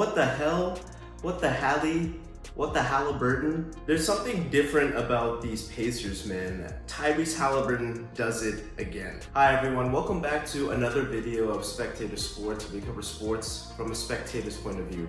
What the hell? What the Hali? What the Haliburton? There's something different about these Pacers, man. Tyrese Haliburton does it again. Hi everyone, welcome back to another video of Spectator Sports. We cover sports from a spectator's point of view.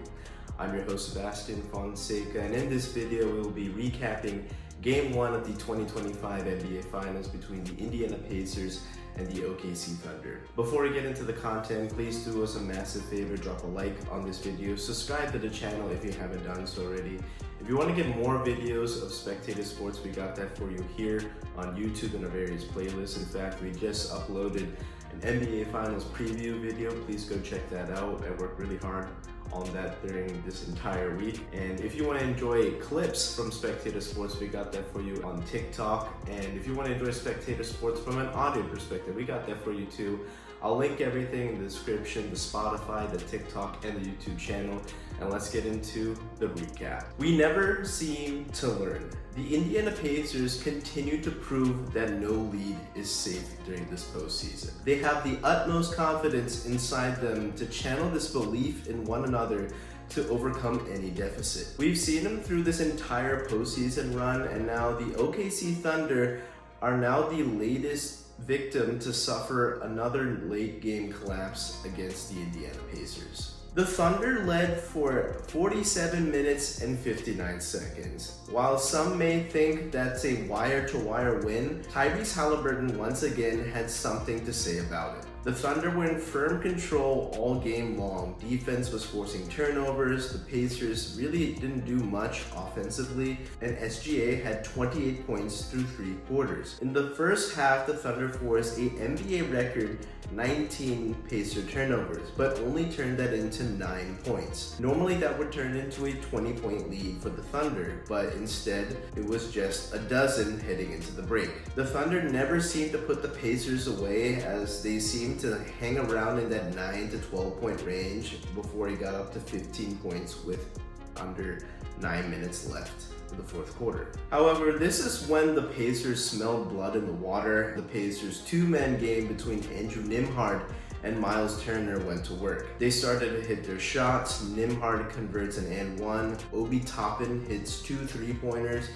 I'm your host Sebastian Fonseca, and in this video we will be recapping Game 1 of the 2025 NBA Finals between the Indiana Pacers and the OKC Thunder. Before we get into the content, please do us a massive favor, drop a like on this video, subscribe to the channel if you haven't done so already. If you want to get more videos of Spectator Sports, we got that for you here on YouTube and our various playlists. In fact, we just uploaded an NBA Finals preview video. Please go check that out. I worked really hard on that during this entire week. And if you want to enjoy clips from Spectator Sports, we got that for you on TikTok. And if you want to enjoy Spectator Sports from an audio perspective, we got that for you too. I'll link everything in the description, the Spotify, the TikTok, and the YouTube channel. And let's get into the recap. We never seem to learn. The Indiana Pacers continue to prove that no lead is safe during this postseason. They have the utmost confidence inside them to channel this belief in one another to overcome any deficit. We've seen them through this entire postseason run, and now the OKC Thunder are now the latest victim to suffer another late game collapse against the Indiana Pacers. The Thunder led for 47 minutes and 59 seconds. While some may think that's a wire-to-wire win, Tyrese Haliburton once again had something to say about it. The Thunder were in firm control all game long. Defense was forcing turnovers, the Pacers really didn't do much offensively, and SGA had 28 points through 3 quarters. In the first half, the Thunder forced a NBA record 19 Pacer turnovers, but only turned that into 9 points. Normally that would turn into a 20-point lead for the Thunder, but instead it was just a dozen heading into the break. The Thunder never seemed to put the Pacers away, as they seemed to hang around in that 9 to 12 point range before he got up to 15 points with under 9 minutes left in the fourth quarter. However, this is when the Pacers smelled blood in the water. The Pacers' two-man game between Andrew Nembhard and Miles Turner went to work. They started to hit their shots. Nembhard converts an and one. Obi Toppin hits 2 3-pointers.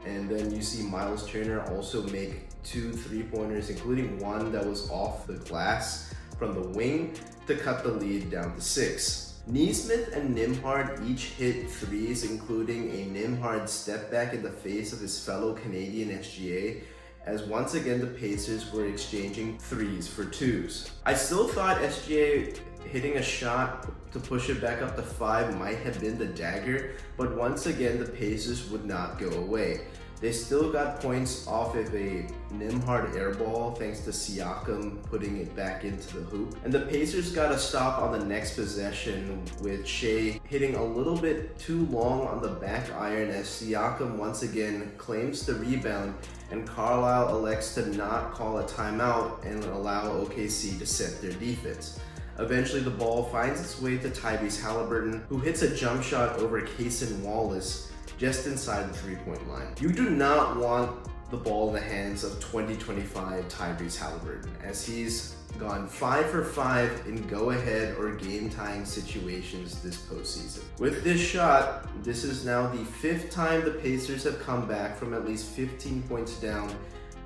And then you see Miles Turner also make 2 3-pointers, including one that was off the glass from the wing to cut the lead down to 6. Nesmith and Nembhard each hit threes, including a Nembhard step back in the face of his fellow Canadian SGA, as once again the Pacers were exchanging threes for twos. I still thought SGA hitting a shot to push it back up to 5 might have been the dagger, but once again the Pacers would not go away. They still got points off of a Nembhard airball thanks to Siakam putting it back into the hoop. And the Pacers got a stop on the next possession with Shea hitting a little bit too long on the back iron, as Siakam once again claims the rebound and Carlisle elects to not call a timeout and allow OKC to set their defense. Eventually the ball finds its way to Tyrese Haliburton, who hits a jump shot over Cason Wallace just inside the 3-point line. You do not want the ball in the hands of 2025 Tyrese Haliburton, as he's gone 5 for 5 in go-ahead or game-tying situations this postseason. With this shot, this is now the 5th time the Pacers have come back from at least 15 points down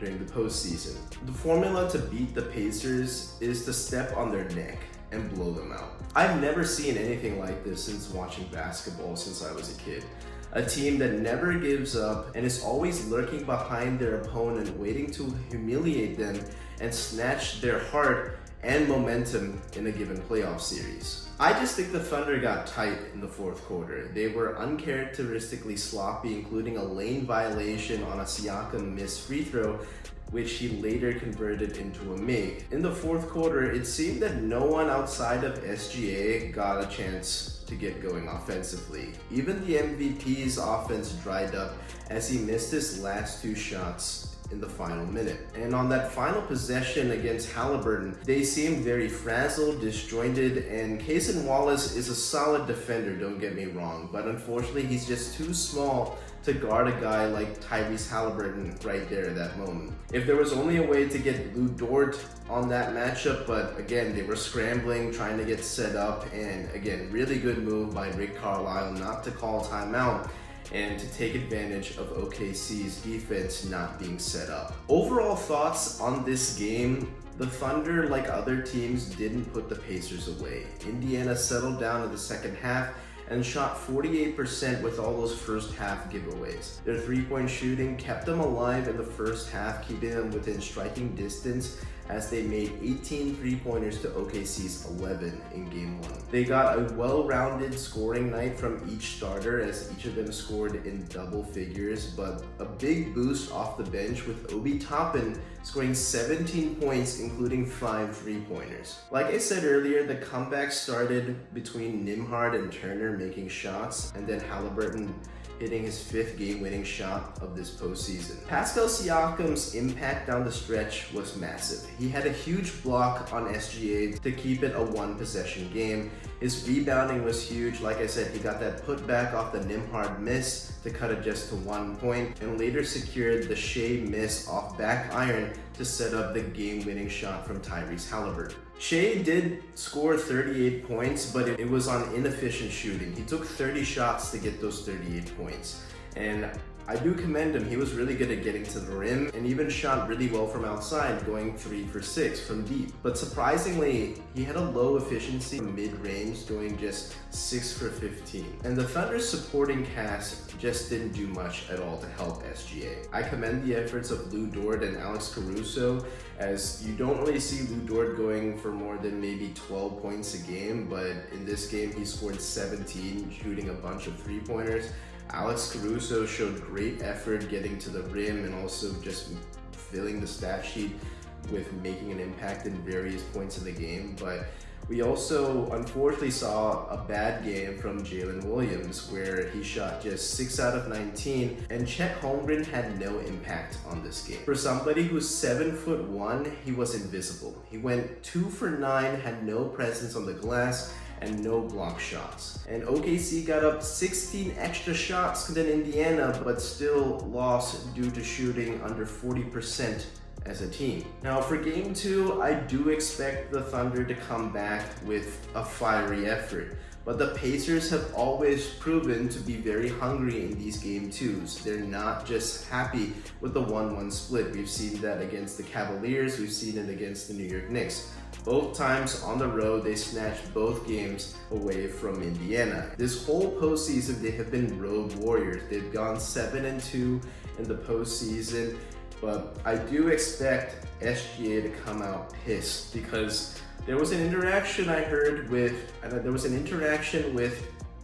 during the postseason. The formula to beat the Pacers is to step on their neck and blow them out. I've never seen anything like this since watching basketball since I was a kid. A team that never gives up and is always lurking behind their opponent, waiting to humiliate them and snatch their heart and momentum in a given playoff series. I just think the Thunder got tight in the fourth quarter. They were uncharacteristically sloppy, including a lane violation on a Siakam missed free throw, which he later converted into a make. In the fourth quarter, it seemed that no one outside of SGA got a chance to get going offensively. Even the MVP's offense dried up as he missed his last 2 shots in the final minute. And on that final possession against Haliburton, they seemed very frazzled, disjointed, and Cason Wallace is a solid defender, don't get me wrong, but unfortunately he's just too small to guard a guy like Tyrese Haliburton right there at that moment. If there was only a way to get Lou Dort on that matchup, but again, they were scrambling, trying to get set up, and again, really good move by Rick Carlisle not to call timeout and to take advantage of OKC's defense not being set up. Overall thoughts on this game: the Thunder, like other teams, didn't put the Pacers away. Indiana settled down in the second half and shot 48% with all those first half giveaways. Their three-point shooting kept them alive in the first half, keeping them within striking distance as they made 18 three-pointers to OKC's 11 in Game 1. They got a well-rounded scoring night from each starter as each of them scored in double figures, but a big boost off the bench with Obi Toppin scoring 17 points, including 5 three-pointers. Like I said earlier, the comeback started between Nembhard and Turner making shots, and then Haliburton hitting his 5th game-winning shot of this postseason. Pascal Siakam's impact down the stretch was massive. He had a huge block on SGA to keep it a one-possession game. His rebounding was huge. Like I said, he got that putback off the Nembhard miss to cut it just to 1 point, and later secured the Shea miss off back iron to set up the game-winning shot from Tyrese Haliburton. Shea did score 38 points, but it was on inefficient shooting. He took 30 shots to get those 38 points. And I do commend him. He was really good at getting to the rim and even shot really well from outside, going 3 for 6 from deep. But surprisingly, he had a low efficiency mid-range, going just 6 for 15. And the Thunder's supporting cast just didn't do much at all to help SGA. I commend the efforts of Lou Dort and Alex Caruso, as you don't really see Lou Dort going for more than maybe 12 points a game, but in this game he scored 17, shooting a bunch of three-pointers. Alex Caruso showed great effort getting to the rim and also just filling the stat sheet with making an impact in various points of the game. But we also unfortunately saw a bad game from Jalen Williams, where he shot just 6 out of 19, and Chet Holmgren had no impact on this game. For somebody who's 7'1", he was invisible. He went 2 for 9, had no presence on the glass, and no block shots. And OKC got up 16 extra shots than Indiana, but still lost due to shooting under 40% as a team. Now for Game 2, I do expect the Thunder to come back with a fiery effort, but the Pacers have always proven to be very hungry in these Game 2s. They're not just happy with the 1-1 split. We've seen that against the Cavaliers, we've seen it against the New York Knicks. Both times on the road, they snatched both games away from Indiana. This whole postseason, they have been road warriors. They've gone 7-2 in the postseason, but I do expect SGA to come out pissed, because there was an interaction I heard with,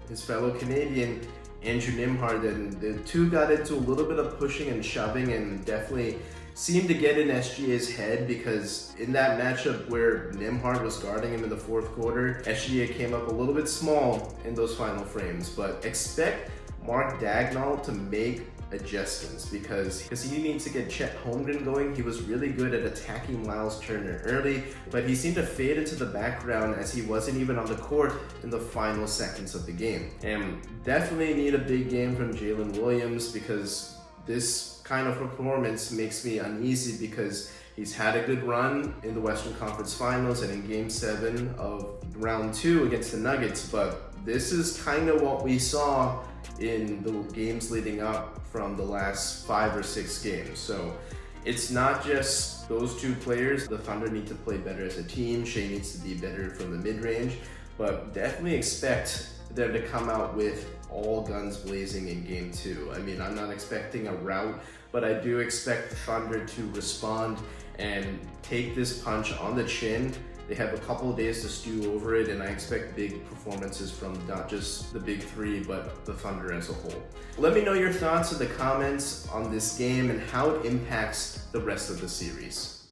his fellow Canadian, Andrew Nembhard, and the two got into a little bit of pushing and shoving, and definitely seemed to get in SGA's head, because in that matchup where Nembhard was guarding him in the 4th quarter, SGA came up a little bit small in those final frames. But expect Mark Dagnall to make adjustments, because he needs to get Chet Holmgren going. He was really good at attacking Miles Turner early, but he seemed to fade into the background as he wasn't even on the court in the final seconds of the game. And definitely need a big game from Jalen Williams, because this kind of performance makes me uneasy, because he's had a good run in the Western Conference Finals and in Game 7 of Round 2 against the Nuggets, but this is kind of what we saw in the games leading up from the last 5 or 6 games. So it's not just those two players. The Thunder need to play better as a team. Shea needs to be better from the mid-range, but definitely expect them to come out with all guns blazing in Game 2. I mean, I'm not expecting a rout, but I do expect the Thunder to respond and take this punch on the chin. They have a couple of days to stew over it, and I expect big performances from not just the big three, but the Thunder as a whole. Let me know your thoughts in the comments on this game and how it impacts the rest of the series.